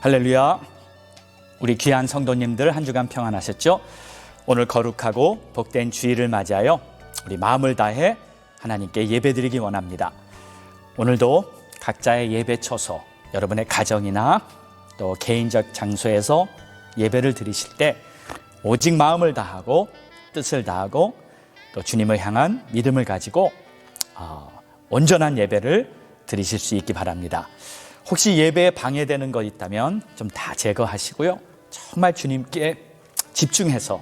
할렐루야. 우리 귀한 성도님들 한 주간 평안하셨죠? 오늘 거룩하고 복된 주일을 맞이하여 우리 마음을 다해 하나님께 예배드리기 원합니다. 오늘도 각자의 예배 처소, 여러분의 가정이나 또 개인적 장소에서 예배를 드리실 때 오직 마음을 다하고 뜻을 다하고 또 주님을 향한 믿음을 가지고 온전한 예배를 드리실 수 있기 바랍니다. 혹시 예배에 방해되는 거 있다면 좀 다 제거하시고요, 정말 주님께 집중해서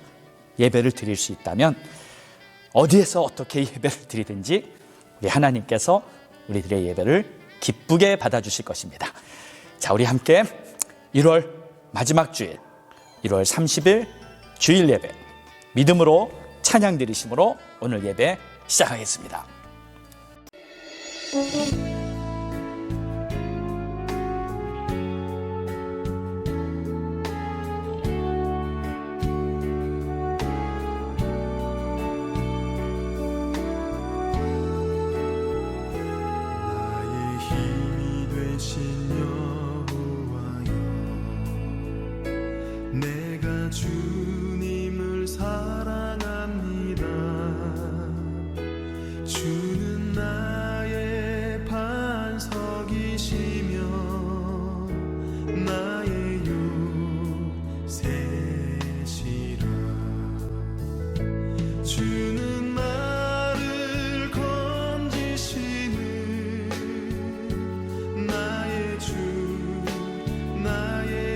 예배를 드릴 수 있다면 어디에서 어떻게 예배를 드리든지 우리 하나님께서 우리들의 예배를 기쁘게 받아주실 것입니다. 자, 우리 함께 1월 마지막 주일 1월 30일 주일 예배 믿음으로 찬양 드리심으로 오늘 예배 시작하겠습니다. 주님을 사랑합니다. 주는 나의 반석이시며 나의 요새시라. 주는 나를 건지시는 나의 주, 나의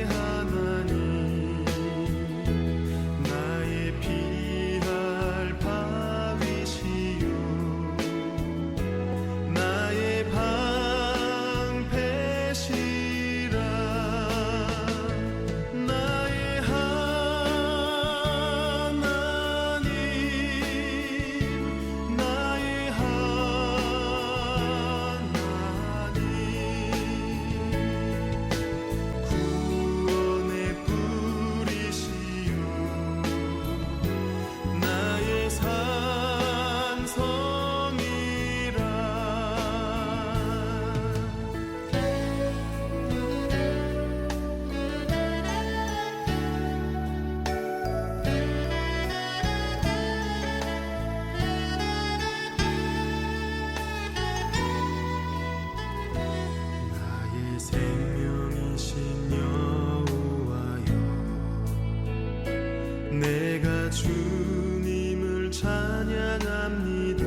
내가 주님을 찬양합니다.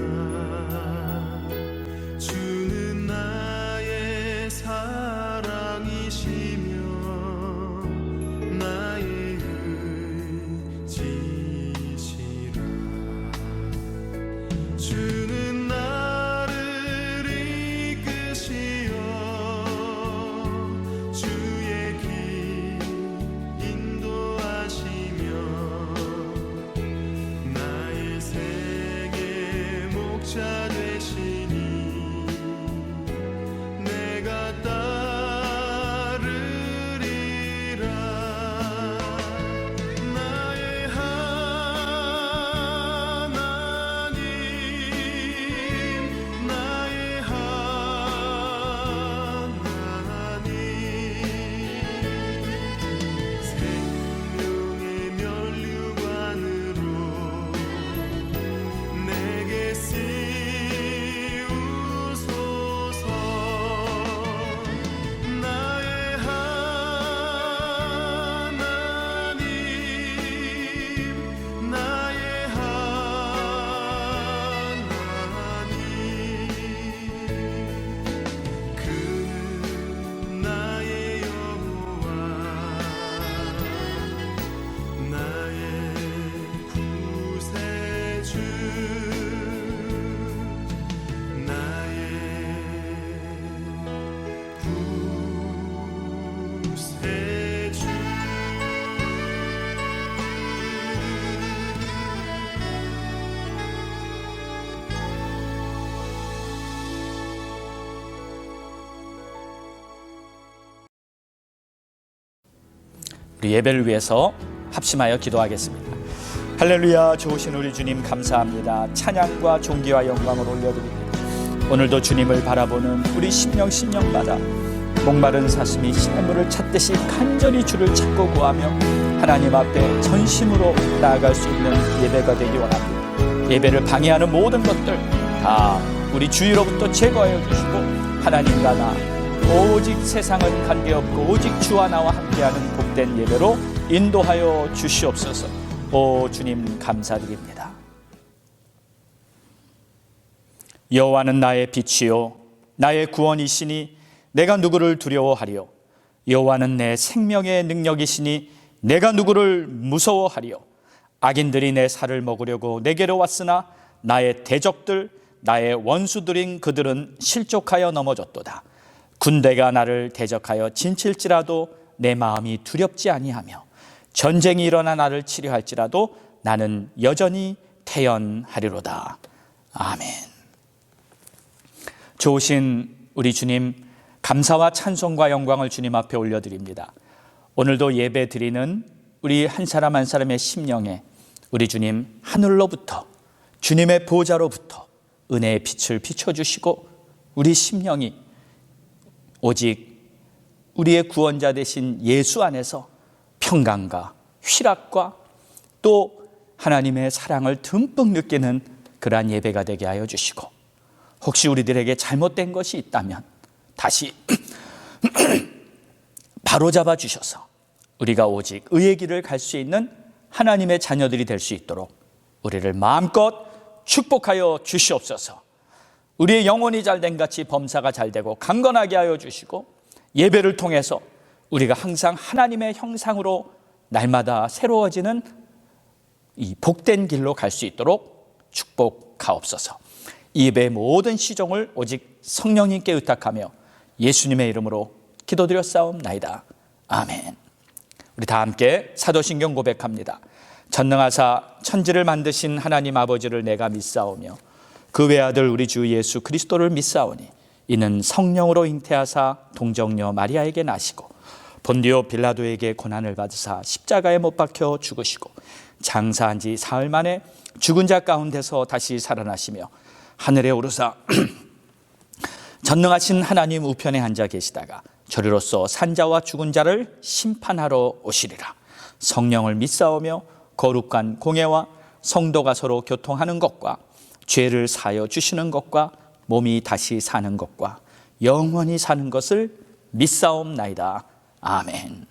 주는 나의 사랑이시며 나의 의지시라. 주는 나를 이끄시어 주의 길 인도하시며 목자 되시니 내가 따르리라. 나의 하나님, 나의 하나님, 생명의 면류관으로 내게 우리 예배를 위해서 합심하여 기도하겠습니다. 할렐루야. 좋으신 우리 주님 감사합니다. 찬양과 존귀와 영광을 올려드립니다. 오늘도 주님을 바라보는 우리 심령마다 목마른 사슴이 시냇물을 찾듯이 간절히 주를 찾고 구하며 하나님 앞에 전심으로 나아갈 수 있는 예배가 되기 원합니다. 예배를 방해하는 모든 것들 다 우리 주위로부터 제거하여 주시고 하나님과 나 오직 세상은 관계없고 오직 주와 나와 함께하는 복된 예배로 인도하여 주시옵소서. 오 주님 감사드립니다. 여호와는 나의 빛이요 나의 구원이시니 내가 누구를 두려워하리요. 여호와는 내 생명의 능력이시니 내가 누구를 무서워하리요. 악인들이 내 살을 먹으려고 내게로 왔으나 나의 대적들 나의 원수들인 그들은 실족하여 넘어졌도다. 군대가 나를 대적하여 진칠지라도 내 마음이 두렵지 아니하며 전쟁이 일어나 나를 치료할지라도 나는 여전히 태연하리로다. 아멘. 좋으신 우리 주님, 감사와 찬송과 영광을 주님 앞에 올려드립니다. 오늘도 예배 드리는 우리 한 사람 한 사람의 심령에 우리 주님 하늘로부터 주님의 보좌로부터 은혜의 빛을 비춰주시고 우리 심령이 오직 우리의 구원자 되신 예수 안에서 평강과 희락과 또 하나님의 사랑을 듬뿍 느끼는 그러한 예배가 되게 하여 주시고 혹시 우리들에게 잘못된 것이 있다면 다시 바로잡아 주셔서 우리가 오직 의의 길을 갈 수 있는 하나님의 자녀들이 될 수 있도록 우리를 마음껏 축복하여 주시옵소서. 우리의 영혼이 잘된 같이 범사가 잘되고 강건하게 하여 주시고 예배를 통해서 우리가 항상 하나님의 형상으로 날마다 새로워지는 이 복된 길로 갈 수 있도록 축복하옵소서. 이 예배의 모든 시종을 오직 성령님께 의탁하며 예수님의 이름으로 기도드렸사옵나이다. 아멘. 우리 다 함께 사도신경 고백합니다. 전능하사 천지를 만드신 하나님 아버지를 내가 믿사오며 그 외아들 우리 주 예수 그리스도를 믿사오니 이는 성령으로 잉태하사 동정녀 마리아에게 나시고 본디오 빌라도에게 고난을 받으사 십자가에 못 박혀 죽으시고 장사한 지 사흘 만에 죽은 자 가운데서 다시 살아나시며 하늘에 오르사 전능하신 하나님 우편에 앉아 계시다가 저리로서 산자와 죽은 자를 심판하러 오시리라. 성령을 믿사오며 거룩한 공예와 성도가 서로 교통하는 것과 죄를 사하여 주시는 것과 몸이 다시 사는 것과 영원히 사는 것을 믿사옵나이다. 아멘.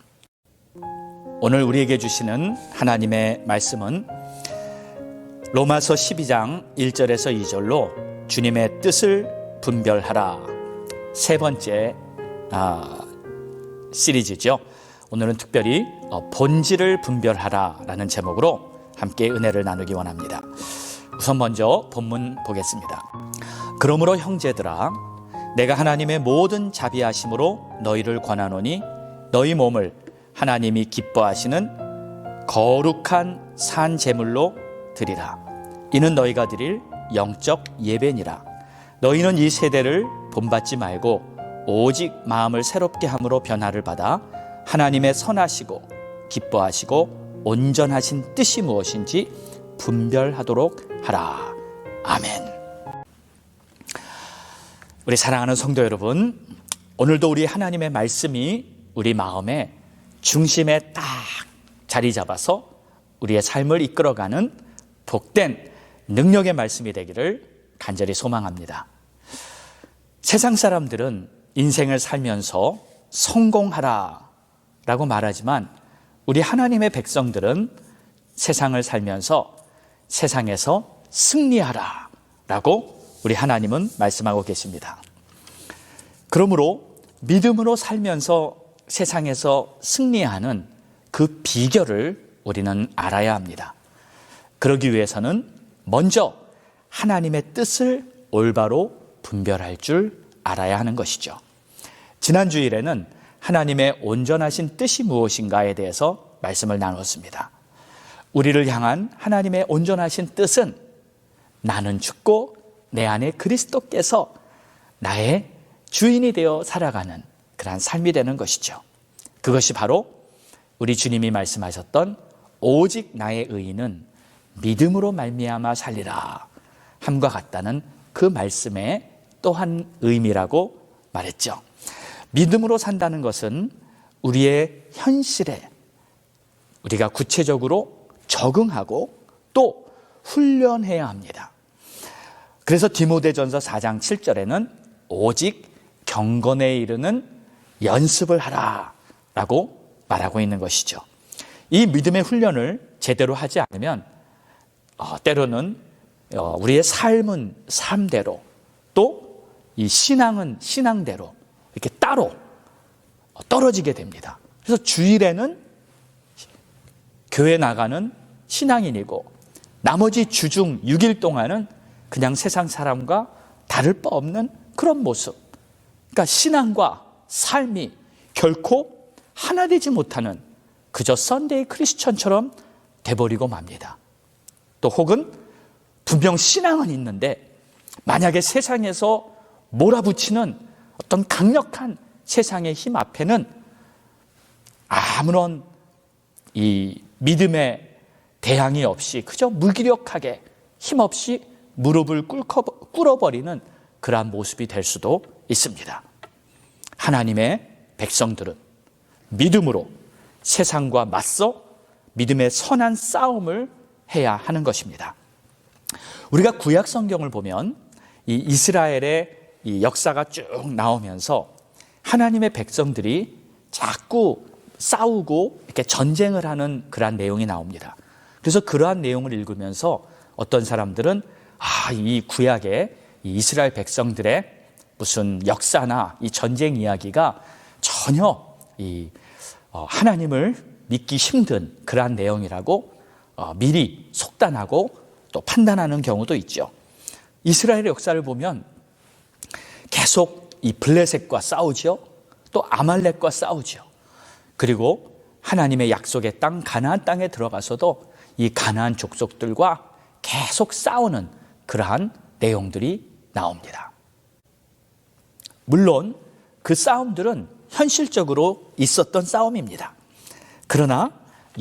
오늘 우리에게 주시는 하나님의 말씀은 로마서 12장 1절에서 2절로 주님의 뜻을 분별하라, 세 번째 시리즈죠. 오늘은 특별히 본질을 분별하라 라는 제목으로 함께 은혜를 나누기 원합니다. 우선 먼저 본문 보겠습니다. 그러므로 형제들아, 내가 하나님의 모든 자비하심으로 너희를 권하노니 너희 몸을 하나님이 기뻐하시는 거룩한 산 제물로 드리라. 이는 너희가 드릴 영적 예배니라. 너희는 이 세대를 본받지 말고 오직 마음을 새롭게 함으로 변화를 받아 하나님의 선하시고 기뻐하시고 온전하신 뜻이 무엇인지 분별하도록 하라. 아멘. 우리 사랑하는 성도 여러분, 오늘도 우리 하나님의 말씀이 우리 마음의 중심에 딱 자리 잡아서 우리의 삶을 이끌어가는 복된 능력의 말씀이 되기를 간절히 소망합니다. 세상 사람들은 인생을 살면서 성공하라 라고 말하지만 우리 하나님의 백성들은 세상을 살면서 세상에서 승리하라 라고 우리 하나님은 말씀하고 계십니다. 그러므로 믿음으로 살면서 세상에서 승리하는 그 비결을 우리는 알아야 합니다. 그러기 위해서는 먼저 하나님의 뜻을 올바로 분별할 줄 알아야 하는 것이죠. 지난 주일에는 하나님의 온전하신 뜻이 무엇인가에 대해서 말씀을 나눴습니다. 우리를 향한 하나님의 온전하신 뜻은 나는 죽고 내 안에 그리스도께서 나의 주인이 되어 살아가는 그러한 삶이 되는 것이죠. 그것이 바로 우리 주님이 말씀하셨던 오직 나의 의인은 믿음으로 말미암아 살리라 함과 같다는 그 말씀의 또한 의미라고 말했죠. 믿음으로 산다는 것은 우리의 현실에 우리가 구체적으로 적응하고 또 훈련해야 합니다. 그래서 디모데전서 4장 7절에는 오직 경건에 이르는 연습을 하라 라고 말하고 있는 것이죠. 이 믿음의 훈련을 제대로 하지 않으면 때로는 우리의 삶은 삶대로 또 이 신앙은 신앙대로 이렇게 따로 떨어지게 됩니다. 그래서 주일에는 교회 나가는 신앙인이고 나머지 주중 6일 동안은 그냥 세상 사람과 다를 바 없는 그런 모습. 그러니까 신앙과 삶이 결코 하나 되지 못하는 그저 썬데이 크리스천처럼 돼버리고 맙니다. 또 혹은 분명 신앙은 있는데 만약에 세상에서 몰아붙이는 어떤 강력한 세상의 힘 앞에는 아무런 이 믿음의 대항이 없이 그저 무기력하게 힘없이 무릎을 꿇어버리는 그러한 모습이 될 수도 있습니다. 하나님의 백성들은 믿음으로 세상과 맞서 믿음의 선한 싸움을 해야 하는 것입니다. 우리가 구약 성경을 보면 이 이스라엘의 이 역사가 쭉 나오면서 하나님의 백성들이 자꾸 싸우고 이렇게 전쟁을 하는 그러한 내용이 나옵니다. 그래서 그러한 내용을 읽으면서 어떤 사람들은 이 구약의 이 이스라엘 백성들의 무슨 역사나 이 전쟁 이야기가 전혀 하나님을 믿기 힘든 그러한 내용이라고 미리 속단하고 또 판단하는 경우도 있죠. 이스라엘의 역사를 보면 계속 이 블레셋과 싸우죠. 또 아말렉과 싸우죠. 그리고 하나님의 약속의 땅 가나안 땅에 들어가서도 이 가나안 족속들과 계속 싸우는 그러한 내용들이 나옵니다. 물론 그 싸움들은 현실적으로 있었던 싸움입니다. 그러나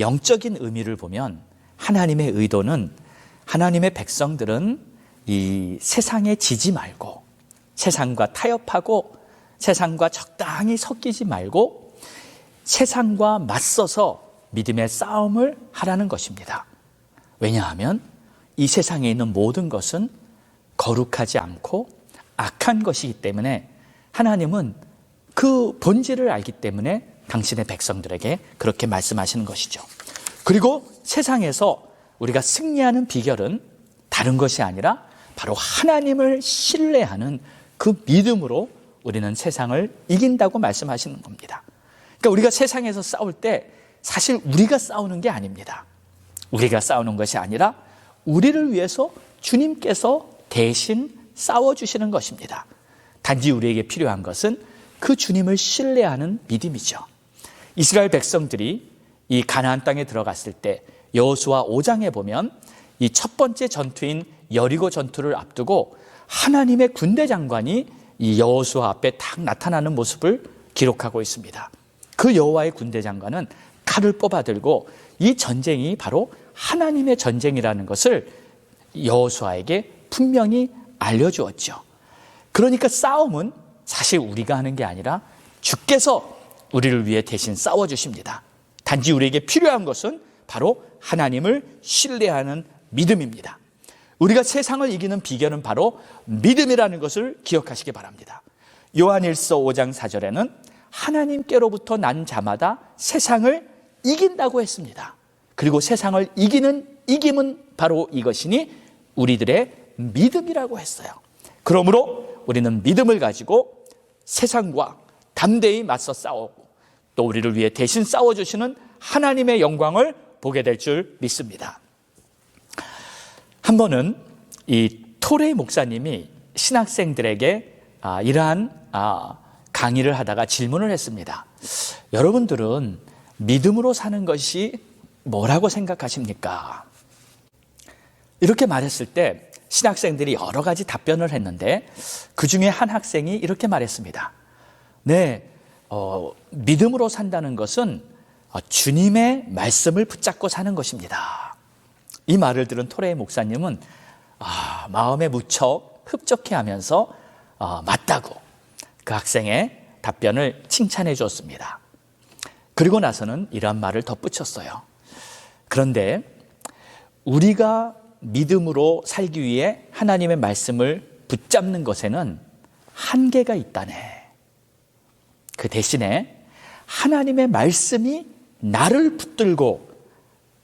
영적인 의미를 보면 하나님의 의도는 하나님의 백성들은 이 세상에 지지 말고 세상과 타협하고 세상과 적당히 섞이지 말고 세상과 맞서서 믿음의 싸움을 하라는 것입니다. 왜냐하면 이 세상에 있는 모든 것은 거룩하지 않고 악한 것이기 때문에 하나님은 그 본질을 알기 때문에 당신의 백성들에게 그렇게 말씀하시는 것이죠. 그리고 세상에서 우리가 승리하는 비결은 다른 것이 아니라 바로 하나님을 신뢰하는 그 믿음으로 우리는 세상을 이긴다고 말씀하시는 겁니다. 그러니까 우리가 세상에서 싸울 때 사실 우리가 싸우는 게 아닙니다. 우리가 싸우는 것이 아니라 우리를 위해서 주님께서 대신 싸워주시는 것입니다. 단지 우리에게 필요한 것은 그 주님을 신뢰하는 믿음이죠. 이스라엘 백성들이 이 가나안 땅에 들어갔을 때 여호수아 5장에 보면 이 첫 번째 전투인 여리고 전투를 앞두고 하나님의 군대 장관이 이 여호수아 앞에 딱 나타나는 모습을 기록하고 있습니다. 그 여호와의 군대 장관은 칼을 뽑아들고 이 전쟁이 바로 하나님의 전쟁이라는 것을 여호수아에게 분명히 알려주었죠. 그러니까 싸움은 사실 우리가 하는 게 아니라 주께서 우리를 위해 대신 싸워주십니다. 단지 우리에게 필요한 것은 바로 하나님을 신뢰하는 믿음입니다. 우리가 세상을 이기는 비결은 바로 믿음이라는 것을 기억하시기 바랍니다. 요한일서 5장 4절에는 하나님께로부터 난 자마다 세상을 이긴다고 했습니다. 그리고 세상을 이김은 바로 이것이니 우리들의 믿음이라고 했어요. 그러므로 우리는 믿음을 가지고 세상과 담대히 맞서 싸우고 또 우리를 위해 대신 싸워주시는 하나님의 영광을 보게 될 줄 믿습니다. 한 번은 이 토레이 목사님이 신학생들에게 이러한 강의를 하다가 질문을 했습니다. 여러분들은 믿음으로 사는 것이 뭐라고 생각하십니까? 이렇게 말했을 때 신학생들이 여러 가지 답변을 했는데 그 중에 한 학생이 이렇게 말했습니다. 네, 믿음으로 산다는 것은 주님의 말씀을 붙잡고 사는 것입니다. 이 말을 들은 토레이 목사님은 마음에 무척 흡족해하면서 맞다고 그 학생의 답변을 칭찬해 줬습니다. 그리고 나서는 이런 말을 덧붙였어요. 그런데 우리가 믿음으로 살기 위해 하나님의 말씀을 붙잡는 것에는 한계가 있다네. 그 대신에 하나님의 말씀이 나를 붙들고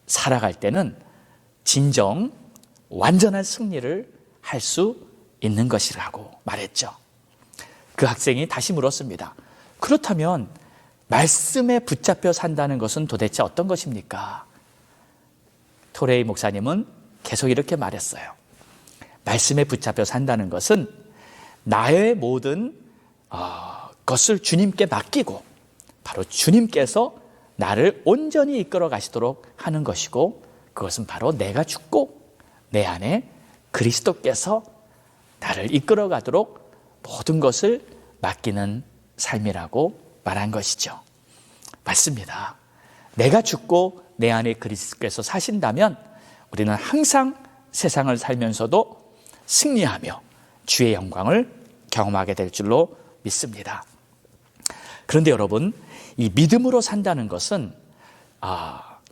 살아갈 때는 진정 완전한 승리를 할 수 있는 것이라고 말했죠. 그 학생이 다시 물었습니다. 그렇다면 말씀에 붙잡혀 산다는 것은 도대체 어떤 것입니까? 토레이 목사님은 계속 이렇게 말했어요. 말씀에 붙잡혀 산다는 것은 나의 모든 것을 주님께 맡기고 바로 주님께서 나를 온전히 이끌어 가시도록 하는 것이고, 그것은 바로 내가 죽고 내 안에 그리스도께서 나를 이끌어 가도록 모든 것을 맡기는 삶이라고 말한 것이죠. 맞습니다. 내가 죽고 내 안에 그리스도께서 사신다면 우리는 항상 세상을 살면서도 승리하며 주의 영광을 경험하게 될 줄로 믿습니다. 그런데 여러분, 이 믿음으로 산다는 것은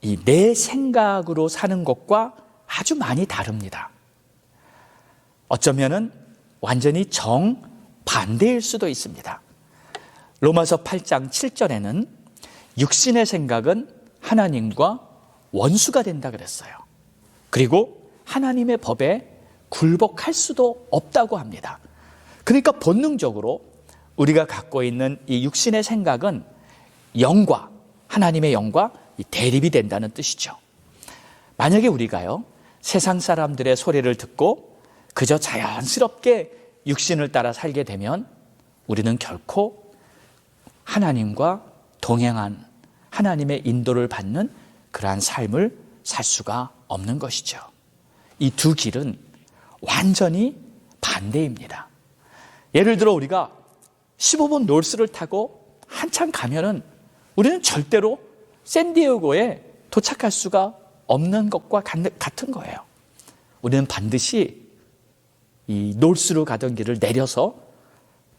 이 내 생각으로 사는 것과 아주 많이 다릅니다. 어쩌면은 완전히 정반대일 수도 있습니다. 로마서 8장 7절에는 육신의 생각은 하나님과 원수가 된다 그랬어요. 그리고 하나님의 법에 굴복할 수도 없다고 합니다. 그러니까 본능적으로 우리가 갖고 있는 이 육신의 생각은 영과, 하나님의 영과 대립이 된다는 뜻이죠. 만약에 우리가요, 세상 사람들의 소리를 듣고 그저 자연스럽게 육신을 따라 살게 되면 우리는 결코 하나님과 동행한, 하나님의 인도를 받는 그러한 삶을 살 수가 없는 것이죠. 이 두 길은 완전히 반대입니다. 예를 들어 우리가 15분 롤스를 타고 한참 가면은 우리는 절대로 샌디에고에 도착할 수가 없는 것과 같은 거예요. 우리는 반드시 이 롤스로 가던 길을 내려서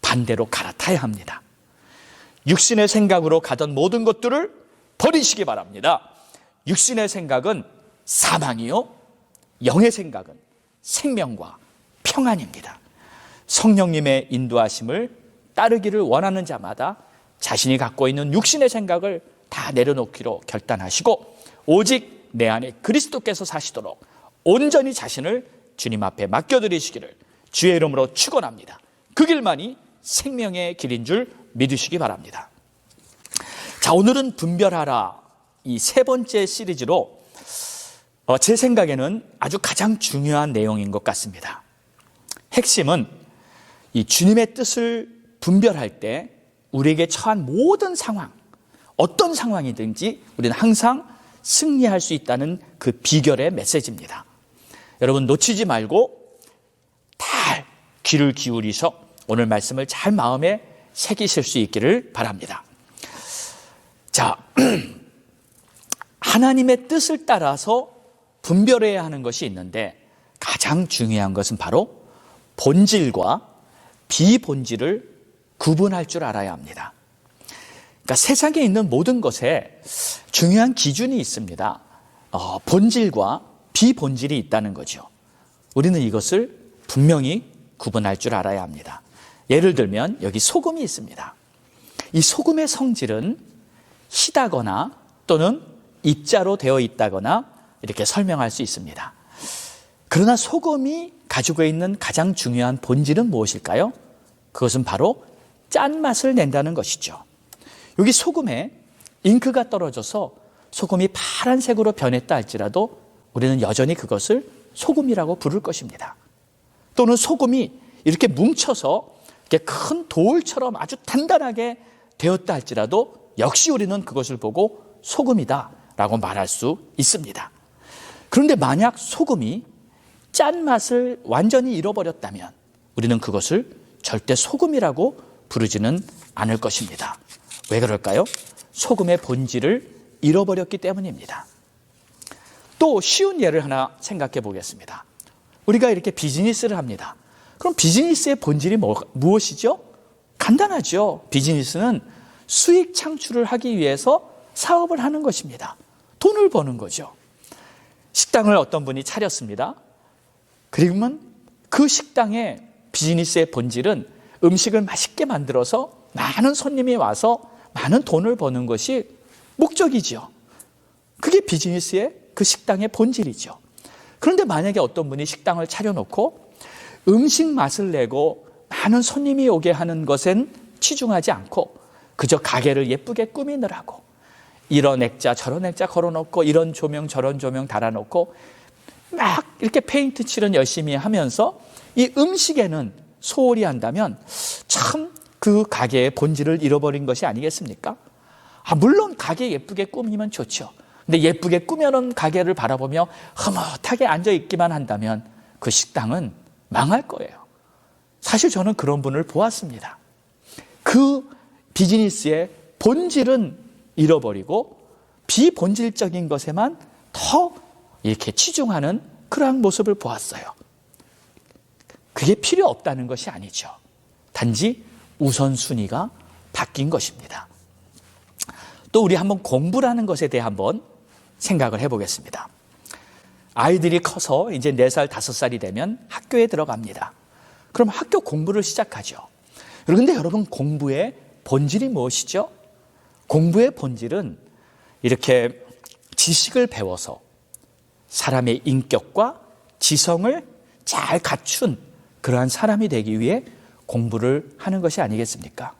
반대로 갈아타야 합니다. 육신의 생각으로 가던 모든 것들을 버리시기 바랍니다. 육신의 생각은 사망이요, 영의 생각은 생명과 평안입니다. 성령님의 인도하심을 따르기를 원하는 자마다 자신이 갖고 있는 육신의 생각을 다 내려놓기로 결단하시고 오직 내 안에 그리스도께서 사시도록 온전히 자신을 주님 앞에 맡겨드리시기를 주의 이름으로 축원합니다. 그 길만이 생명의 길인 줄 믿으시기 바랍니다. 자, 오늘은 분별하라, 이 세 번째 시리즈로 제 생각에는 아주 가장 중요한 내용인 것 같습니다. 핵심은 이 주님의 뜻을 분별할 때 우리에게 처한 모든 상황, 어떤 상황이든지 우리는 항상 승리할 수 있다는 그 비결의 메시지입니다. 여러분 놓치지 말고 잘 귀를 기울이셔 오늘 말씀을 잘 마음에 새기실 수 있기를 바랍니다. 자, 하나님의 뜻을 따라서 분별해야 하는 것이 있는데 가장 중요한 것은 바로 본질과 비본질을 구분할 줄 알아야 합니다. 그러니까 세상에 있는 모든 것에 중요한 기준이 있습니다. 본질과 비본질이 있다는 거죠. 우리는 이것을 분명히 구분할 줄 알아야 합니다. 예를 들면 여기 소금이 있습니다. 이 소금의 성질은 시다거나 또는 입자로 되어 있다거나 이렇게 설명할 수 있습니다. 그러나 소금이 가지고 있는 가장 중요한 본질은 무엇일까요? 그것은 바로 짠맛을 낸다는 것이죠. 여기 소금에 잉크가 떨어져서 소금이 파란색으로 변했다 할지라도 우리는 여전히 그것을 소금이라고 부를 것입니다. 또는 소금이 이렇게 뭉쳐서 이렇게 큰 돌처럼 아주 단단하게 되었다 할지라도 역시 우리는 그것을 보고 소금이다라고 말할 수 있습니다. 그런데 만약 소금이 짠맛을 완전히 잃어버렸다면 우리는 그것을 절대 소금이라고 부르지는 않을 것입니다. 왜 그럴까요? 소금의 본질을 잃어버렸기 때문입니다. 또 쉬운 예를 하나 생각해 보겠습니다. 우리가 이렇게 비즈니스를 합니다. 그럼 비즈니스의 본질이 무엇이죠? 간단하죠. 비즈니스는 수익 창출을 하기 위해서 사업을 하는 것입니다. 돈을 버는 거죠. 식당을 어떤 분이 차렸습니다. 그러면 그 식당의 비즈니스의 본질은 음식을 맛있게 만들어서 많은 손님이 와서 많은 돈을 버는 것이 목적이죠. 그게 비즈니스의 그 식당의 본질이죠. 그런데 만약에 어떤 분이 식당을 차려놓고 음식 맛을 내고 많은 손님이 오게 하는 것엔 치중하지 않고 그저 가게를 예쁘게 꾸미느라고 이런 액자 저런 액자 걸어놓고 이런 조명 저런 조명 달아놓고 막 이렇게 페인트 칠은 열심히 하면서 이 음식에는 소홀히 한다면 참 그 가게의 본질을 잃어버린 것이 아니겠습니까? 물론 가게 예쁘게 꾸미면 좋죠. 근데 예쁘게 꾸며놓은 가게를 바라보며 흐뭇하게 앉아있기만 한다면 그 식당은 망할 거예요. 사실 저는 그런 분을 보았습니다. 그 비즈니스의 본질은 잃어버리고 비본질적인 것에만 더 이렇게 치중하는 그러한 모습을 보았어요. 그게 필요 없다는 것이 아니죠. 단지 우선순위가 바뀐 것입니다. 또 우리 한번 공부라는 것에 대해 한번 생각을 해보겠습니다. 아이들이 커서 이제 4살, 5살이 되면 학교에 들어갑니다. 그럼 학교 공부를 시작하죠. 그런데 여러분 공부의 본질이 무엇이죠? 공부의 본질은 이렇게 지식을 배워서 사람의 인격과 지성을 잘 갖춘 그러한 사람이 되기 위해 공부를 하는 것이 아니겠습니까?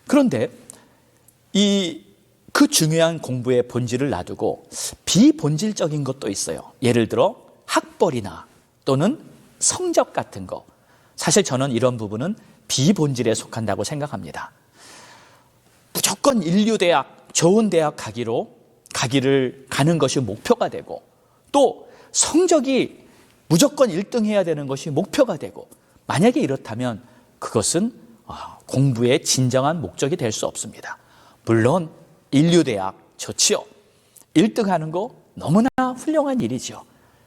그런데 그 중요한 공부의 본질을 놔두고 비본질적인 것도 있어요. 예를 들어 학벌이나 또는 성적 같은 거. 사실 저는 이런 부분은 비본질에 속한다고 생각합니다. 무조건 인류대학, 좋은 대학 가기를 가는 것이 목표가 되고 또 성적이 무조건 1등 해야 되는 것이 목표가 되고 만약에 이렇다면 그것은 공부의 진정한 목적이 될 수 없습니다. 물론 인류대학 좋지요. 1등 하는 거 너무나 훌륭한 일이죠.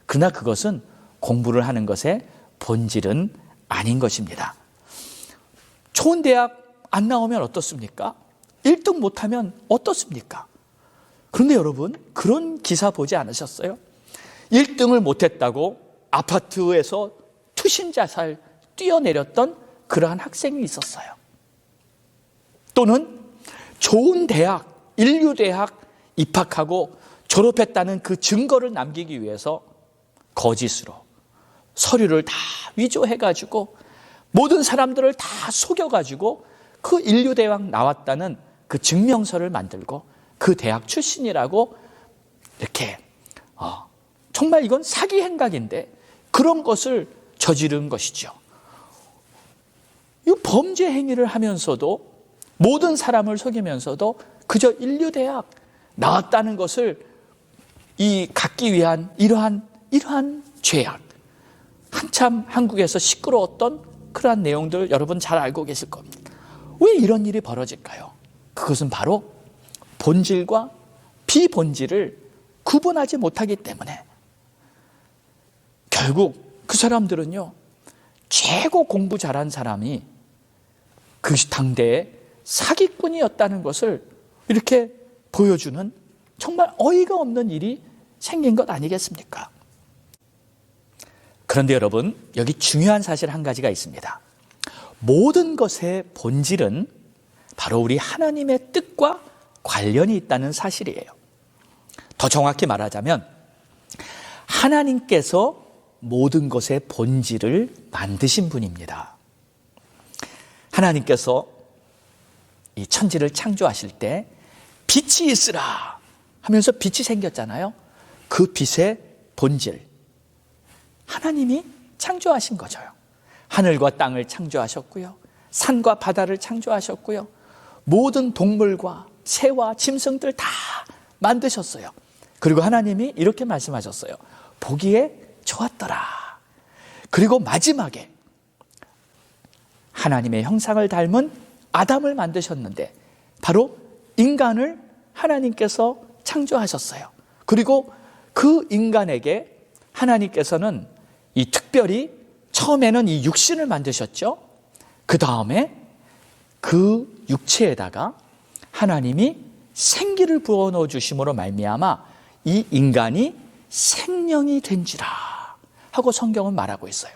그러나 그것은 공부를 하는 것의 본질은 아닌 것입니다. 좋은 대학 안 나오면 어떻습니까? 1등 못하면 어떻습니까? 그런데 여러분 그런 기사 보지 않으셨어요? 1등을 못했다고 아파트에서 투신자살 뛰어내렸던 그러한 학생이 있었어요. 또는 좋은 대학, 인류대학 입학하고 졸업했다는 그 증거를 남기기 위해서 거짓으로 서류를 다 위조해가지고 모든 사람들을 다 속여가지고 그 인류대학 나왔다는 그 증명서를 만들고 그 대학 출신이라고 이렇게 정말 이건 사기 행각인데 그런 것을 저지른 것이죠. 이 범죄 행위를 하면서도 모든 사람을 속이면서도 그저 인류대학 나왔다는 것을 갖기 위한 이러한 죄악. 한참 한국에서 시끄러웠던 그러한 내용들 여러분 잘 알고 계실 겁니다. 왜 이런 일이 벌어질까요? 그것은 바로 본질과 비본질을 구분하지 못하기 때문에 결국 그 사람들은요 최고 공부 잘한 사람이 그 당대의 사기꾼이었다는 것을 이렇게 보여주는 정말 어이가 없는 일이 생긴 것 아니겠습니까? 그런데 여러분 여기 중요한 사실 한 가지가 있습니다. 모든 것의 본질은 바로 우리 하나님의 뜻과 관련이 있다는 사실이에요. 더 정확히 말하자면 하나님께서 모든 것의 본질을 만드신 분입니다. 하나님께서 이 천지를 창조하실 때 빛이 있으라 하면서 빛이 생겼잖아요. 그 빛의 본질 하나님이 창조하신 거죠. 하늘과 땅을 창조하셨고요. 산과 바다를 창조하셨고요. 모든 동물과 새와 짐승들 다 만드셨어요. 그리고 하나님이 이렇게 말씀하셨어요. 보기에 좋았더라. 그리고 마지막에 하나님의 형상을 닮은 아담을 만드셨는데 바로 인간을 하나님께서 창조하셨어요. 그리고 그 인간에게 하나님께서는 이 특별히 처음에는 이 육신을 만드셨죠. 그 다음에 그 육체에다가 하나님이 생기를 부어넣어 주심으로 말미암아 이 인간이 생명이 된지라 하고 성경은 말하고 있어요.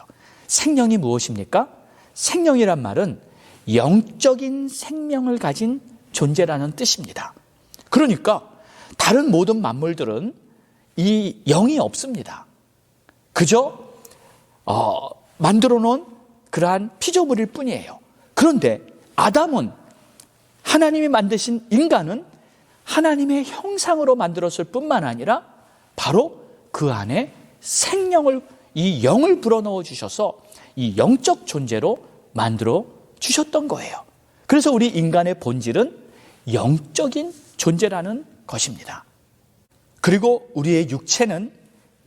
생명이 무엇입니까? 생명이란 말은 영적인 생명을 가진 존재라는 뜻입니다. 그러니까 다른 모든 만물들은 이 영이 없습니다. 그저 만들어 놓은 그러한 피조물일 뿐이에요. 그런데 아담은, 하나님이 만드신 인간은 하나님의 형상으로 만들었을 뿐만 아니라 바로 그 안에 생명을, 이 영을 불어넣어 주셔서 이 영적 존재로 만들어 주셨던 거예요. 그래서 우리 인간의 본질은 영적인 존재라는 것입니다. 그리고 우리의 육체는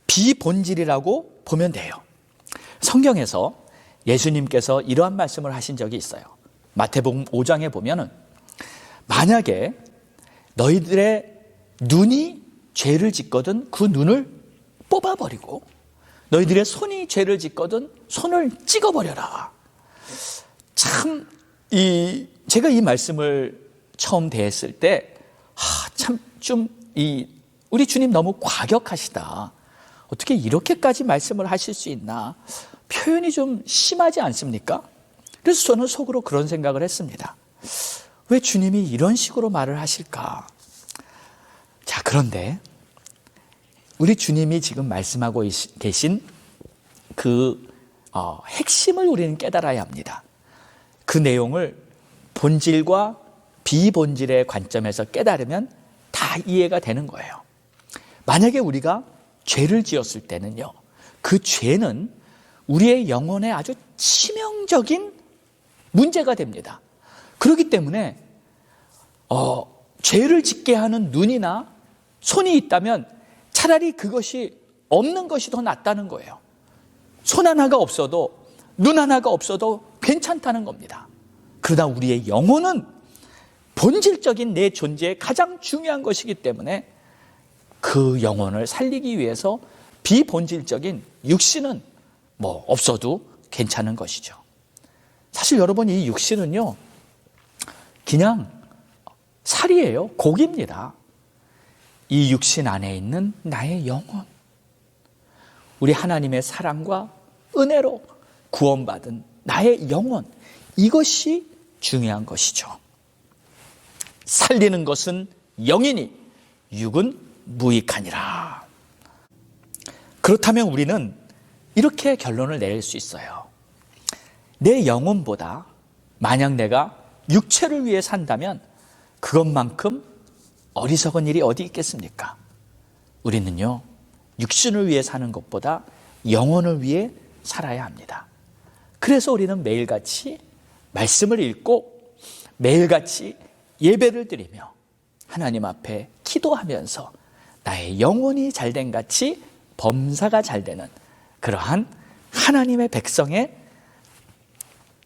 비본질이라고 보면 돼요. 성경에서 예수님께서 이러한 말씀을 하신 적이 있어요. 마태복음 5장에 보면은 만약에 너희들의 눈이 죄를 짓거든 그 눈을 뽑아버리고 너희들의 손이 죄를 짓거든 손을 찍어버려라. 참, 제가 이 말씀을 처음 대했을 때, 우리 주님 너무 과격하시다. 어떻게 이렇게까지 말씀을 하실 수 있나? 표현이 좀 심하지 않습니까? 그래서 저는 속으로 그런 생각을 했습니다. 왜 주님이 이런 식으로 말을 하실까? 자, 그런데 우리 주님이 지금 말씀하고 계신 그 핵심을 우리는 깨달아야 합니다. 그 내용을 본질과 비본질의 관점에서 깨달으면 다 이해가 되는 거예요. 만약에 우리가 죄를 지었을 때는요, 그 죄는 우리의 영혼에 아주 치명적인 문제가 됩니다. 그렇기 때문에 죄를 짓게 하는 눈이나 손이 있다면 차라리 그것이 없는 것이 더 낫다는 거예요. 손 하나가 없어도, 눈 하나가 없어도 괜찮다는 겁니다. 그러나 우리의 영혼은 본질적인 내 존재에 가장 중요한 것이기 때문에 그 영혼을 살리기 위해서 비본질적인 육신은 없어도 괜찮은 것이죠. 사실 여러분, 이 육신은요, 그냥 살이에요. 고기입니다. 이 육신 안에 있는 나의 영혼, 우리 하나님의 사랑과 은혜로 구원받은 나의 영혼, 이것이 중요한 것이죠. 살리는 것은 영이니 육은 무익하니라. 그렇다면 우리는 이렇게 결론을 내릴 수 있어요. 내 영혼보다 만약 내가 육체를 위해 산다면 그것만큼 어리석은 일이 어디 있겠습니까? 우리는요, 육신을 위해 사는 것보다 영혼을 위해 살아야 합니다. 그래서 우리는 매일같이 말씀을 읽고 매일같이 예배를 드리며 하나님 앞에 기도하면서 나의 영혼이 잘된 같이 범사가 잘되는 그러한 하나님의 백성의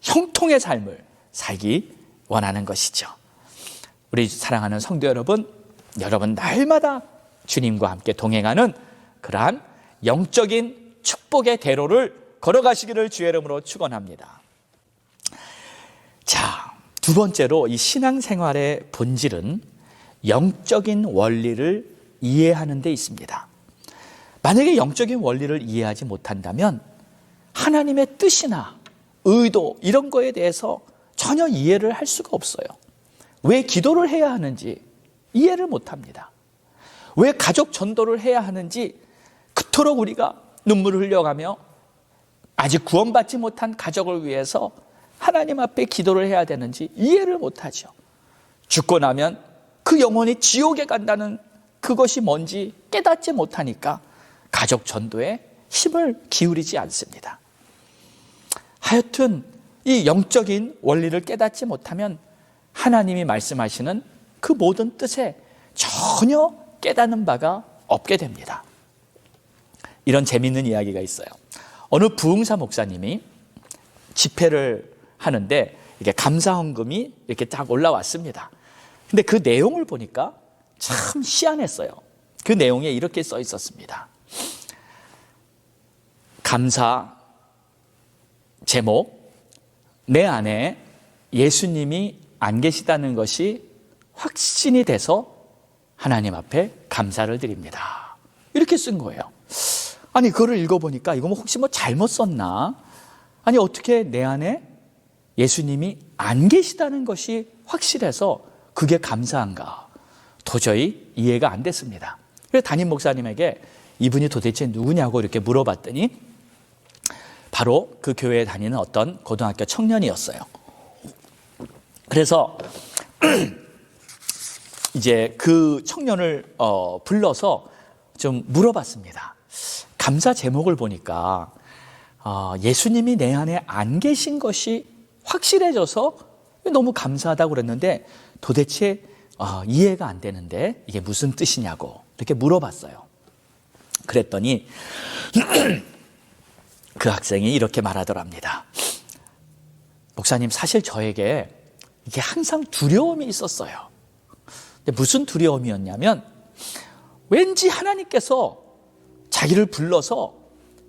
형통의 삶을 살기 원하는 것이죠. 우리 사랑하는 성도 여러분, 여러분 날마다 주님과 함께 동행하는 그러한 영적인 축복의 대로를 걸어가시기를 주의 이름으로 축원합니다. 자, 두 번째로 이 신앙생활의 본질은 영적인 원리를 이해하는 데 있습니다. 만약에 영적인 원리를 이해하지 못한다면 하나님의 뜻이나 의도 이런 거에 대해서 전혀 이해를 할 수가 없어요. 왜 기도를 해야 하는지 이해를 못합니다. 왜 가족 전도를 해야 하는지 그토록 우리가 눈물을 흘려가며 아직 구원받지 못한 가족을 위해서 하나님 앞에 기도를 해야 되는지 이해를 못하죠. 죽고 나면 그 영혼이 지옥에 간다는 그것이 뭔지 깨닫지 못하니까 가족 전도에 힘을 기울이지 않습니다. 하여튼 이 영적인 원리를 깨닫지 못하면 하나님이 말씀하시는 그 모든 뜻에 전혀 깨닫는 바가 없게 됩니다. 이런 재미있는 이야기가 있어요. 어느 부흥사 목사님이 집회를 하는데 이게 감사헌금이 이렇게 딱 올라왔습니다. 근데 그 내용을 보니까 참 희한했어요. 그 내용에 이렇게 써 있었습니다. 감사 제목, 내 안에 예수님이 안 계시다는 것이 확신이 돼서 하나님 앞에 감사를 드립니다. 이렇게 쓴 거예요. 아니, 그거를 읽어보니까 이거 뭐 혹시 뭐 잘못 썼나? 아니, 어떻게 내 안에 예수님이 안 계시다는 것이 확실해서 그게 감사한가? 도저히 이해가 안 됐습니다. 그래서 담임 목사님에게 이분이 도대체 누구냐고 이렇게 물어봤더니 바로 그 교회에 다니는 어떤 고등학교 청년이었어요. 그래서 이제 그 청년을 불러서 좀 물어봤습니다. 감사 제목을 보니까 예수님이 내 안에 안 계신 것이 확실해져서 너무 감사하다고 그랬는데 도대체 이해가 안 되는데 이게 무슨 뜻이냐고 이렇게 물어봤어요. 그랬더니 그 학생이 이렇게 말하더랍니다. 목사님, 사실 저에게 이게 항상 두려움이 있었어요. 근데 무슨 두려움이었냐면 왠지 하나님께서 자기를 불러서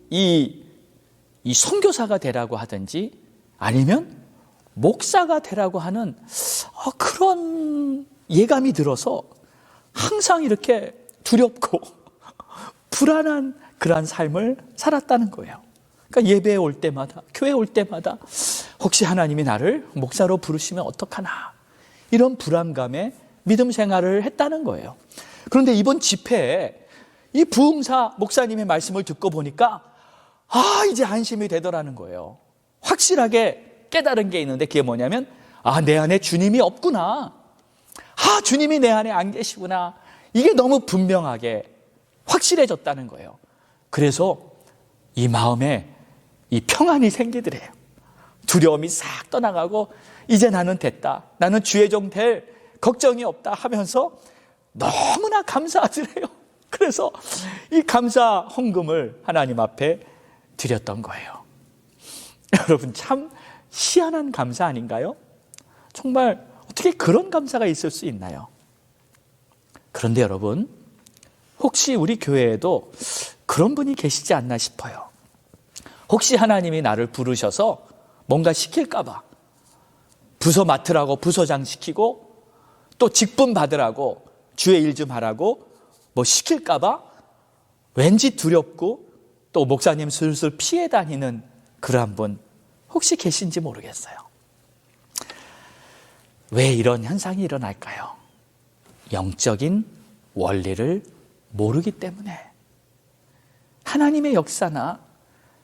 이 선교사가 되라고 하든지 아니면 목사가 되라고 하는 그런 예감이 들어서 항상 이렇게 두렵고 불안한 그러한 삶을 살았다는 거예요. 그러니까 예배에 올 때마다, 교회에 올 때마다 혹시 하나님이 나를 목사로 부르시면 어떡하나, 이런 불안감에 믿음 생활을 했다는 거예요. 그런데 이번 집회에 이 부흥사 목사님의 말씀을 듣고 보니까 이제 안심이 되더라는 거예요. 확실하게 깨달은 게 있는데 그게 뭐냐면 내 안에 주님이 없구나. 주님이 내 안에 안 계시구나. 이게 너무 분명하게 확실해졌다는 거예요. 그래서 이 마음에 이 평안이 생기더래요. 두려움이 싹 떠나가고 이제 나는 됐다. 나는 주의 종 될 걱정이 없다 하면서 너무나 감사하더래요. 그래서 이 감사 헌금을 하나님 앞에 드렸던 거예요. 여러분, 참 희한한 감사 아닌가요? 정말 어떻게 그런 감사가 있을 수 있나요? 그런데 여러분, 혹시 우리 교회에도 그런 분이 계시지 않나 싶어요. 혹시 하나님이 나를 부르셔서 뭔가 시킬까 봐 부서 맡으라고 부서장 시키고 또 직분 받으라고 주의 일 좀 하라고 뭐 시킬까 봐 왠지 두렵고 또 목사님 슬슬 피해 다니는 그러한 분 혹시 계신지 모르겠어요. 왜 이런 현상이 일어날까요? 영적인 원리를 모르기 때문에, 하나님의 역사나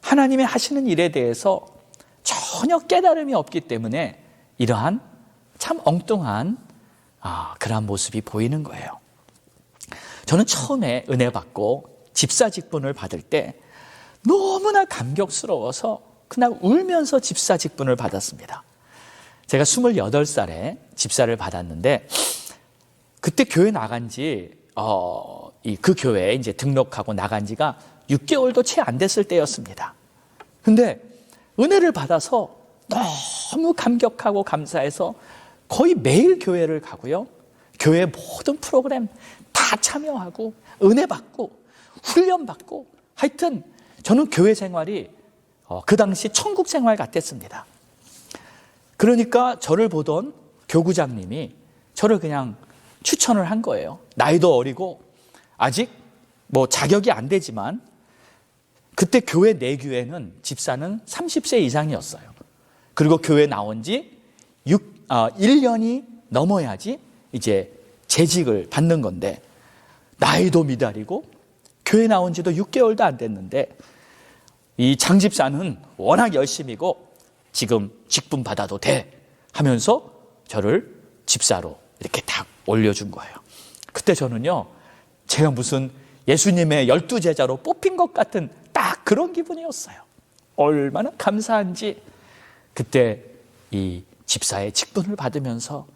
하나님의 하시는 일에 대해서 전혀 깨달음이 없기 때문에 이러한 참 엉뚱한 그러한 모습이 보이는 거예요. 저는 처음에 은혜 받고 집사 직분을 받을 때 너무나 감격스러워서 그날 울면서 집사 직분을 받았습니다. 제가 28살에 집사를 받았는데 그때 교회 나간 지 그 교회에 이제 등록하고 나간 지가 6개월도 채 안 됐을 때였습니다. 근데 은혜를 받아서 너무 감격하고 감사해서 거의 매일 교회를 가고요. 교회 모든 프로그램 다 참여하고 은혜 받고 훈련 받고, 하여튼 저는 교회 생활이 그 당시 천국 생활 같았습니다. 그러니까 저를 보던 교구장님이 저를 그냥 추천을 한 거예요. 나이도 어리고 아직 뭐 자격이 안 되지만 그때 교회 내규에는 집사는 30세 이상이었어요. 그리고 교회 나온 지 1년이 넘어야지 이제 재직을 받는 건데 나이도 미달이고 교회 나온 지도 6개월도 안 됐는데 이 장 집사는 워낙 열심이고 지금 직분 받아도 돼 하면서 저를 집사로 이렇게 딱 올려준 거예요. 그때 저는요, 제가 무슨 예수님의 12제자로 뽑힌 것 같은 딱 그런 기분이었어요. 얼마나 감사한지 그때 이 집사의 직분을 받으면서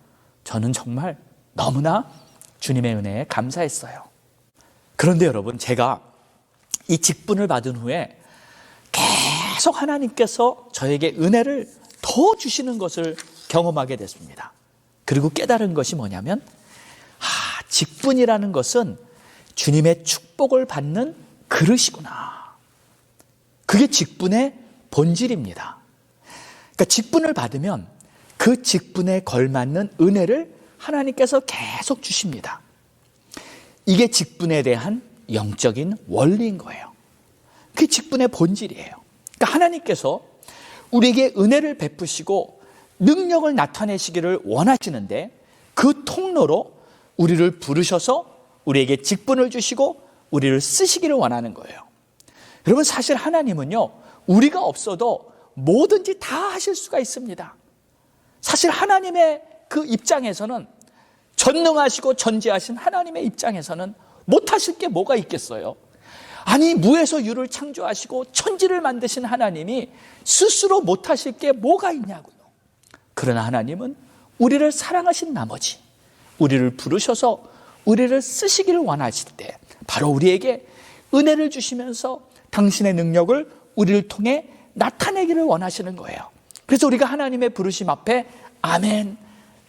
저는 정말 너무나 주님의 은혜에 감사했어요. 그런데 여러분, 제가 이 직분을 받은 후에 계속 하나님께서 저에게 은혜를 더 주시는 것을 경험하게 됐습니다. 그리고 깨달은 것이 뭐냐면 직분이라는 것은 주님의 축복을 받는 그릇이구나. 그게 직분의 본질입니다. 그러니까 직분을 받으면 그 그 직분에 걸맞는 은혜를 하나님께서 계속 주십니다. 이게 직분에 대한 영적인 원리인 거예요. 그 직분의 본질이에요. 그러니까 하나님께서 우리에게 은혜를 베푸시고 능력을 나타내시기를 원하시는데 그 통로로 우리를 부르셔서 우리에게 직분을 주시고 우리를 쓰시기를 원하는 거예요. 여러분, 사실 하나님은요, 우리가 없어도 뭐든지 다 하실 수가 있습니다. 사실 하나님의 그 입장에서는, 전능하시고 전지하신 하나님의 입장에서는 못하실 게 뭐가 있겠어요? 아니, 무에서 유를 창조하시고 천지를 만드신 하나님이 스스로 못하실 게 뭐가 있냐고요. 그러나 하나님은 우리를 사랑하신 나머지 우리를 부르셔서 우리를 쓰시기를 원하실 때 바로 우리에게 은혜를 주시면서 당신의 능력을 우리를 통해 나타내기를 원하시는 거예요. 그래서 우리가 하나님의 부르심 앞에 아멘,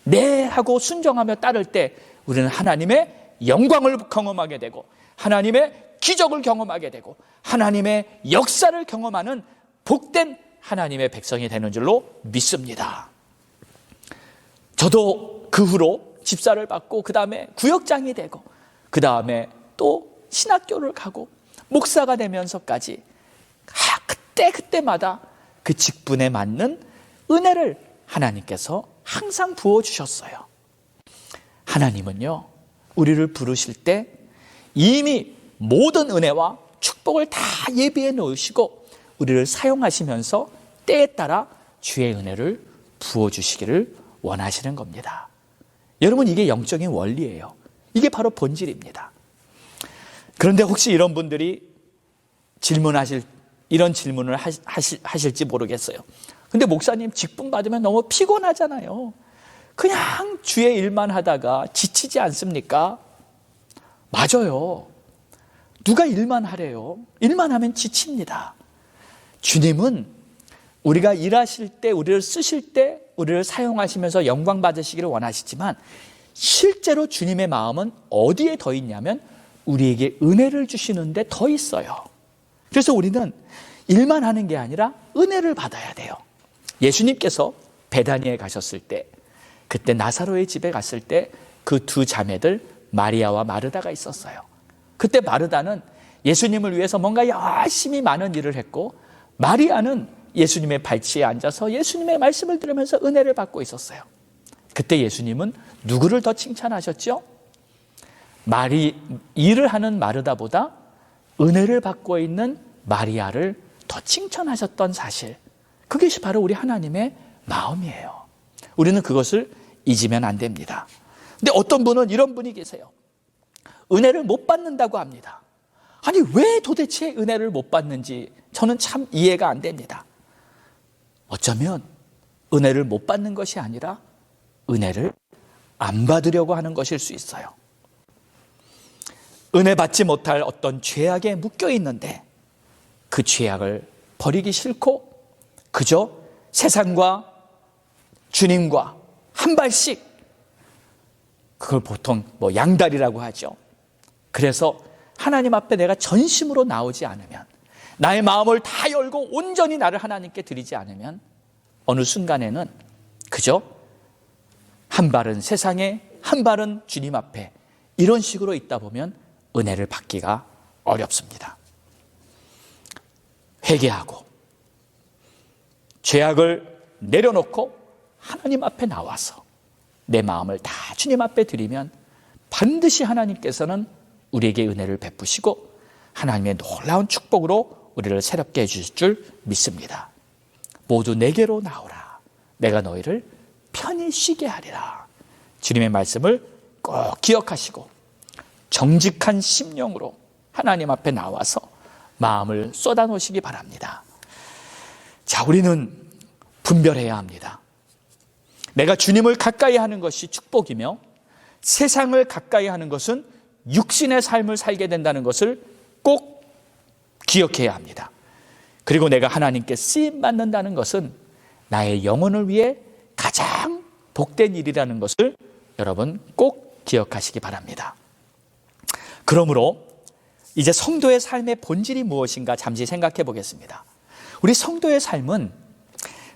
네 하고 순종하며 따를 때 우리는 하나님의 영광을 경험하게 되고 하나님의 기적을 경험하게 되고 하나님의 역사를 경험하는 복된 하나님의 백성이 되는 줄로 믿습니다. 저도 그 후로 집사를 받고 그 다음에 구역장이 되고 그 다음에 또 신학교를 가고 목사가 되면서까지 그때마다 그 직분에 맞는 은혜를 하나님께서 항상 부어주셨어요. 하나님은요, 우리를 부르실 때 이미 모든 은혜와 축복을 다 예비해 놓으시고 우리를 사용하시면서 때에 따라 주의 은혜를 부어주시기를 원하시는 겁니다. 여러분, 이게 영적인 원리예요. 이게 바로 본질입니다. 그런데 혹시 이런 분들이 이런 질문을 하실지 모르겠어요. 근데 목사님, 직분 받으면 너무 피곤하잖아요. 그냥 주의 일만 하다가 지치지 않습니까? 맞아요. 누가 일만 하래요? 일만 하면 지칩니다. 주님은 우리가 일하실 때, 우리를 쓰실 때, 우리를 사용하시면서 영광 받으시기를 원하시지만 실제로 주님의 마음은 어디에 더 있냐면 우리에게 은혜를 주시는데 더 있어요. 그래서 우리는 일만 하는 게 아니라 은혜를 받아야 돼요. 예수님께서 베다니에 가셨을 때, 그때 나사로의 집에 갔을 때 그 두 자매들 마리아와 마르다가 있었어요. 그때 마르다는 예수님을 위해서 뭔가 열심히 많은 일을 했고 마리아는 예수님의 발치에 앉아서 예수님의 말씀을 들으면서 은혜를 받고 있었어요. 그때 예수님은 누구를 더 칭찬하셨죠? 일을 하는 마르다보다 은혜를 받고 있는 마리아를 더 칭찬하셨던 사실, 그것이 바로 우리 하나님의 마음이에요. 우리는 그것을 잊으면 안 됩니다. 근데 어떤 분은 이런 분이 계세요. 은혜를 못 받는다고 합니다. 아니, 왜 도대체 은혜를 못 받는지 저는 참 이해가 안 됩니다. 어쩌면 은혜를 못 받는 것이 아니라 은혜를 안 받으려고 하는 것일 수 있어요. 은혜 받지 못할 어떤 죄악에 묶여 있는데 그 죄악을 버리기 싫고 그저 세상과 주님과 한 발씩, 그걸 보통 양다리라고 하죠. 그래서 하나님 앞에 내가 전심으로 나오지 않으면, 나의 마음을 다 열고 온전히 나를 하나님께 드리지 않으면 어느 순간에는 그저 한 발은 세상에, 한 발은 주님 앞에, 이런 식으로 있다 보면 은혜를 받기가 어렵습니다. 회개하고 죄악을 내려놓고 하나님 앞에 나와서 내 마음을 다 주님 앞에 드리면 반드시 하나님께서는 우리에게 은혜를 베푸시고 하나님의 놀라운 축복으로 우리를 새롭게 해주실 줄 믿습니다. 모두 내게로 나오라. 내가 너희를 편히 쉬게 하리라. 주님의 말씀을 꼭 기억하시고 정직한 심령으로 하나님 앞에 나와서 마음을 쏟아놓으시기 바랍니다. 자, 우리는 분별해야 합니다. 내가 주님을 가까이 하는 것이 축복이며 세상을 가까이 하는 것은 육신의 삶을 살게 된다는 것을 꼭 기억해야 합니다. 그리고 내가 하나님께 쓰임받는다는 것은 나의 영혼을 위해 가장 복된 일이라는 것을 여러분 꼭 기억하시기 바랍니다. 그러므로 이제 성도의 삶의 본질이 무엇인가 잠시 생각해 보겠습니다. 우리 성도의 삶은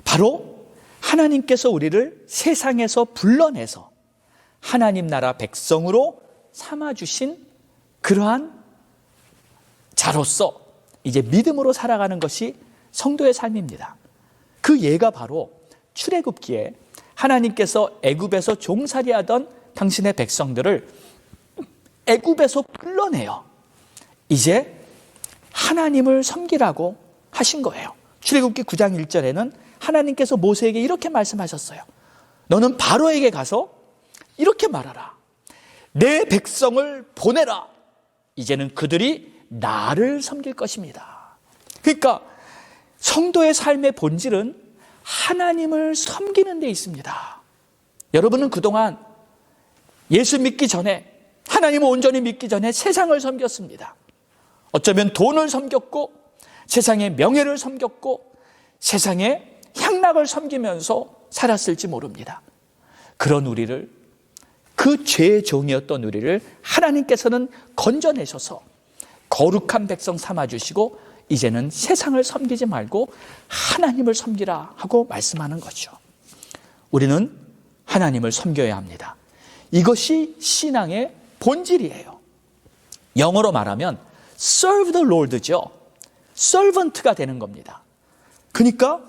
바로 하나님께서 우리를 세상에서 불러내서 하나님 나라 백성으로 삼아주신 그러한 자로서 이제 믿음으로 살아가는 것이 성도의 삶입니다. 그 예가 바로 출애굽기에 하나님께서 애굽에서 종살이하던 당신의 백성들을 애굽에서 불러내어 이제 하나님을 섬기라고 하신 거예요. 출애굽기 9장 1절에는 하나님께서 모세에게 이렇게 말씀하셨어요. 너는 바로에게 가서 이렇게 말하라. 내 백성을 보내라. 이제는 그들이 나를 섬길 것입니다. 그러니까 성도의 삶의 본질은 하나님을 섬기는 데 있습니다. 여러분은 그동안 예수 믿기 전에, 하나님을 온전히 믿기 전에 세상을 섬겼습니다. 어쩌면 돈을 섬겼고 세상의 명예를 섬겼고 세상의 향락을 섬기면서 살았을지 모릅니다. 그런 우리를, 그 죄의 종이었던 우리를 하나님께서는 건져내셔서 거룩한 백성 삼아주시고 이제는 세상을 섬기지 말고 하나님을 섬기라 하고 말씀하는 거죠. 우리는 하나님을 섬겨야 합니다. 이것이 신앙의 본질이에요. 영어로 말하면 serve the Lord죠. servant가 되는 겁니다. 그러니까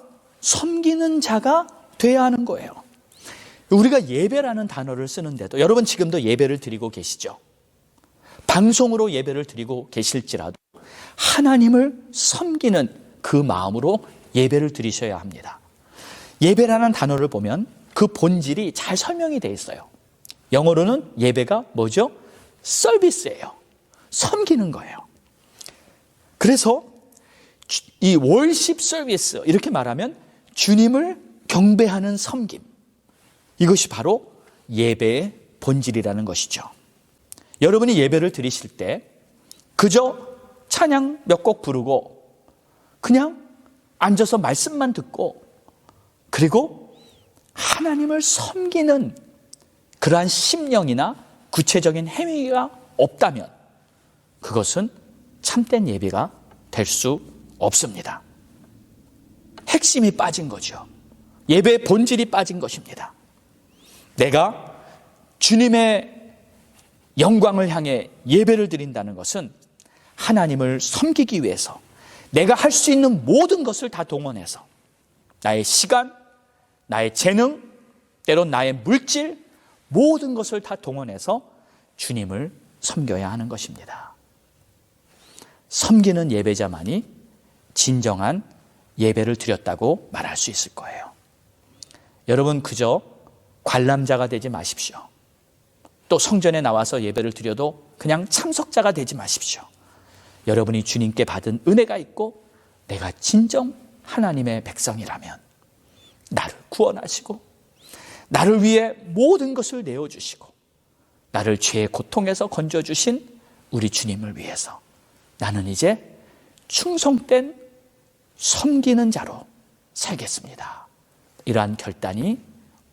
섬기는 자가 돼야 하는 거예요. 우리가 예배라는 단어를 쓰는데도 여러분 지금도 예배를 드리고 계시죠? 방송으로 예배를 드리고 계실지라도 하나님을 섬기는 그 마음으로 예배를 드리셔야 합니다. 예배라는 단어를 보면 그 본질이 잘 설명이 되어 있어요. 영어로는 예배가 뭐죠? 서비스예요. 섬기는 거예요. 그래서 이 월십 서비스, 이렇게 말하면 주님을 경배하는 섬김, 이것이 바로 예배의 본질이라는 것이죠. 여러분이 예배를 드리실 때 그저 찬양 몇 곡 부르고 그냥 앉아서 말씀만 듣고 그리고 하나님을 섬기는 그러한 심령이나 구체적인 행위가 없다면 그것은 참된 예배가 될 수 없습니다. 핵심이 빠진 거죠. 예배의 본질이 빠진 것입니다. 내가 주님의 영광을 향해 예배를 드린다는 것은 하나님을 섬기기 위해서 내가 할 수 있는 모든 것을 다 동원해서 나의 시간, 나의 재능, 때론 나의 물질, 모든 것을 다 동원해서 주님을 섬겨야 하는 것입니다. 섬기는 예배자만이 진정한 예배를 드렸다고 말할 수 있을 거예요. 여러분 그저 관람자가 되지 마십시오. 또 성전에 나와서 예배를 드려도 그냥 참석자가 되지 마십시오. 여러분이 주님께 받은 은혜가 있고 내가 진정 하나님의 백성이라면 나를 구원하시고 나를 위해 모든 것을 내어주시고 나를 죄의 고통에서 건져주신 우리 주님을 위해서 나는 이제 충성된 섬기는 자로 살겠습니다. 이러한 결단이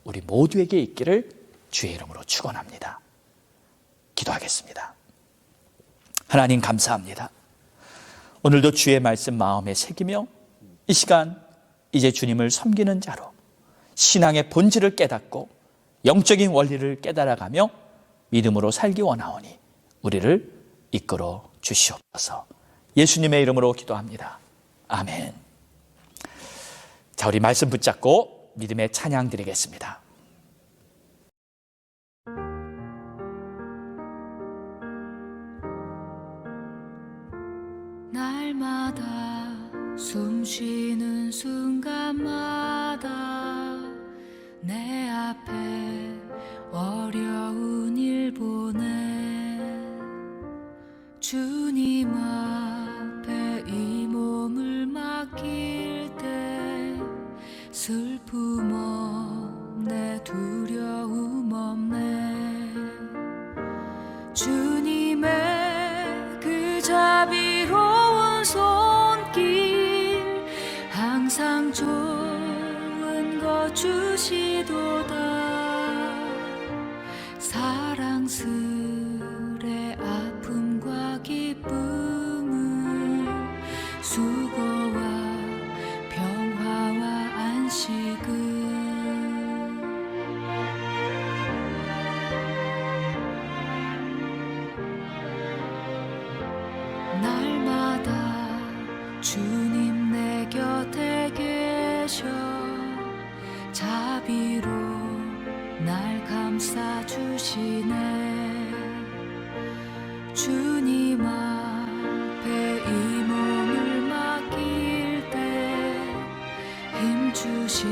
우리 모두에게 있기를 주의 이름으로 축원합니다. 기도하겠습니다. 하나님 감사합니다. 오늘도 주의 말씀 마음에 새기며 이 시간 이제 주님을 섬기는 자로 신앙의 본질을 깨닫고 영적인 원리를 깨달아가며 믿음으로 살기 원하오니 우리를 이끌어 주시옵소서. 예수님의 이름으로 기도합니다. 아멘. 자, 우리 말씀 붙잡고 믿음의 찬양 드리겠습니다. 날마다 숨 쉬는 순간마다 내 앞에 어려운 일 보내 주님 앞에 이 몸을 맡길 때 슬픔 없네 두려움 없네 주님의 그 자비로운 손길 항상 좋은 것 주시도다 사랑스레 아픔과 기쁨을 수고와 평화와 안식을 자비로 날 감싸주시네. 주님 앞에 이 몸을 맡길 때 힘주시네.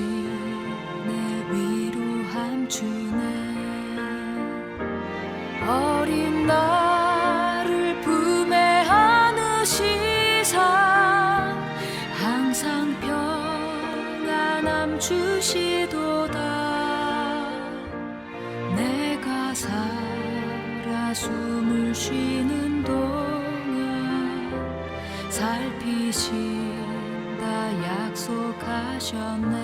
위로함 주네. 어린 나를 품에 안으시사 항상 평안함 주시도다. 내가 살아 숨을 쉬는 동안 살피신다 약속하셨네.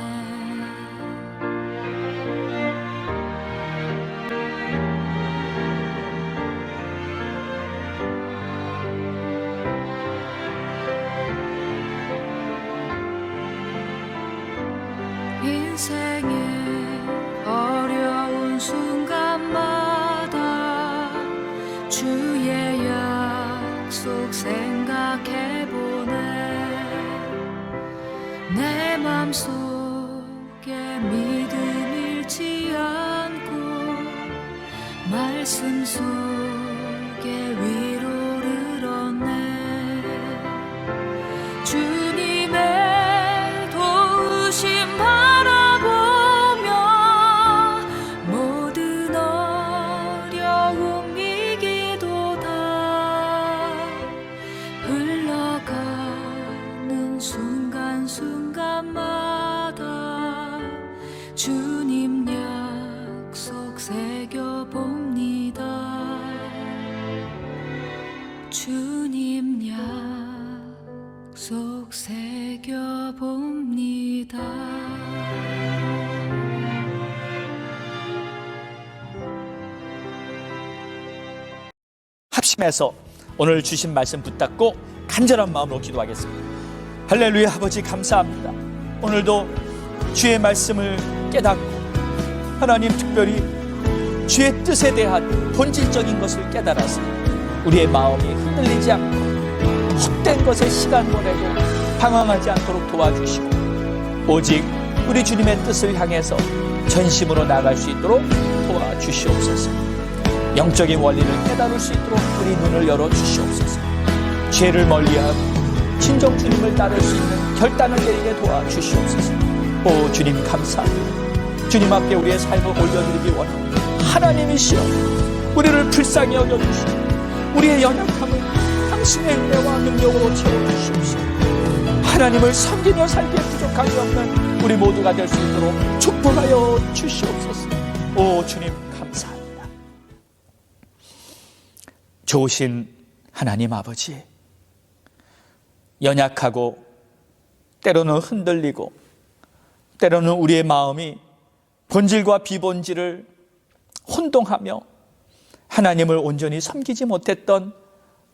인생의 어려운 순간마다 주의 약속 생각해보네. 내 맘속에 믿음 잃지 않고 말씀 속에 위로를 얻네. 주님의 도우심 바라보며 모든 어려움 이기도다. 흘러가는 순간순간마다 주님 약속 새겨봅니다. 주님 약속 새겨봅니다. 합심해서 오늘 주신 말씀 붙잡고 간절한 마음으로 기도하겠습니다. 할렐루야. 아버지 감사합니다. 오늘도 주의 말씀을 깨닫고 하나님 특별히 주의 뜻에 대한 본질적인 것을 깨달아서 우리의 마음이 흔들리지 않고 헛된 것에 시간 보내고 방황하지 않도록 도와주시고 오직 우리 주님의 뜻을 향해서 전심으로 나아갈 수 있도록 도와주시옵소서. 영적인 원리를 깨달을 수 있도록 우리 눈을 열어주시옵소서. 죄를 멀리하고 진정 주님을 따를 수 있는 결단을 내리게 도와주시옵소서. 오 주님 감사합니다. 주님 앞에 우리의 삶을 올려드리기 원합니다. 하나님이시여 우리를 불쌍히 여겨주시고 우리의 연약함을 당신의 은혜와 능력으로 채워주시옵소서. 하나님을 섬기며 살기에 부족함이 없는 우리 모두가 될 수 있도록 축복하여 주시옵소서. 오 주님 감사합니다. 좋으신 하나님 아버지, 연약하고 때로는 흔들리고 때로는 우리의 마음이 본질과 비본질을 혼동하며 하나님을 온전히 섬기지 못했던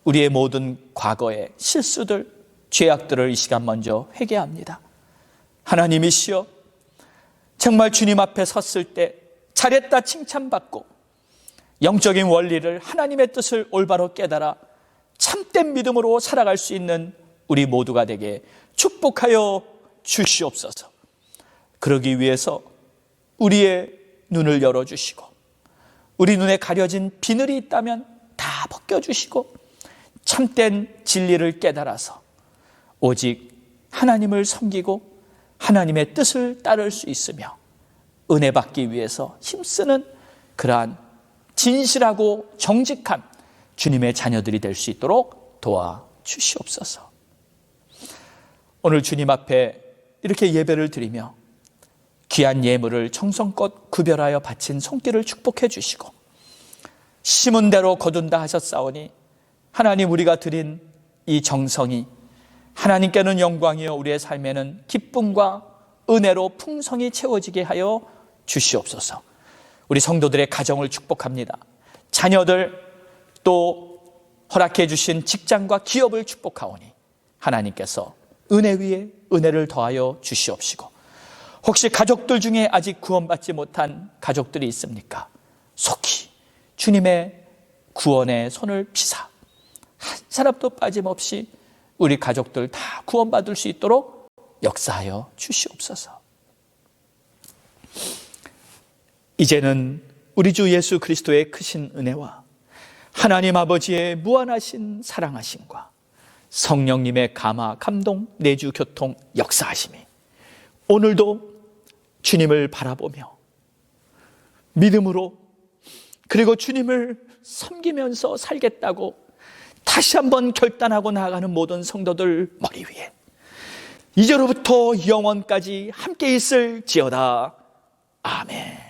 우리의 모든 과거의 실수들, 죄악들을 이 시간 먼저 회개합니다. 하나님이시여 정말 주님 앞에 섰을 때 잘했다 칭찬받고 영적인 원리를 하나님의 뜻을 올바로 깨달아 참된 믿음으로 살아갈 수 있는 우리 모두가 되게 축복하여 주시옵소서. 그러기 위해서 우리의 눈을 열어주시고 우리 눈에 가려진 비늘이 있다면 다 벗겨주시고 참된 진리를 깨달아서 오직 하나님을 섬기고 하나님의 뜻을 따를 수 있으며 은혜 받기 위해서 힘쓰는 그러한 진실하고 정직한 주님의 자녀들이 될 수 있도록 도와주시옵소서. 오늘 주님 앞에 이렇게 예배를 드리며 귀한 예물을 정성껏 구별하여 바친 손길을 축복해 주시고 심은 대로 거둔다 하셨사오니 하나님 우리가 드린 이 정성이 하나님께는 영광이요 우리의 삶에는 기쁨과 은혜로 풍성히 채워지게 하여 주시옵소서. 우리 성도들의 가정을 축복합니다. 자녀들 또 허락해 주신 직장과 기업을 축복하오니 하나님께서 은혜 위에 은혜를 더하여 주시옵시고 혹시 가족들 중에 아직 구원받지 못한 가족들이 있습니까? 속히 주님의 구원의 손을 피사 한 사람도 빠짐없이 우리 가족들 다 구원받을 수 있도록 역사하여 주시옵소서. 이제는 우리 주 예수 그리스도의 크신 은혜와 하나님 아버지의 무한하신 사랑하심과 성령님의 감화, 감동, 내주, 교통, 역사하심이 오늘도 주님을 바라보며 믿음으로 그리고 주님을 섬기면서 살겠다고 다시 한번 결단하고 나아가는 모든 성도들 머리 위에 이제로부터 영원까지 함께 있을지어다. 아멘.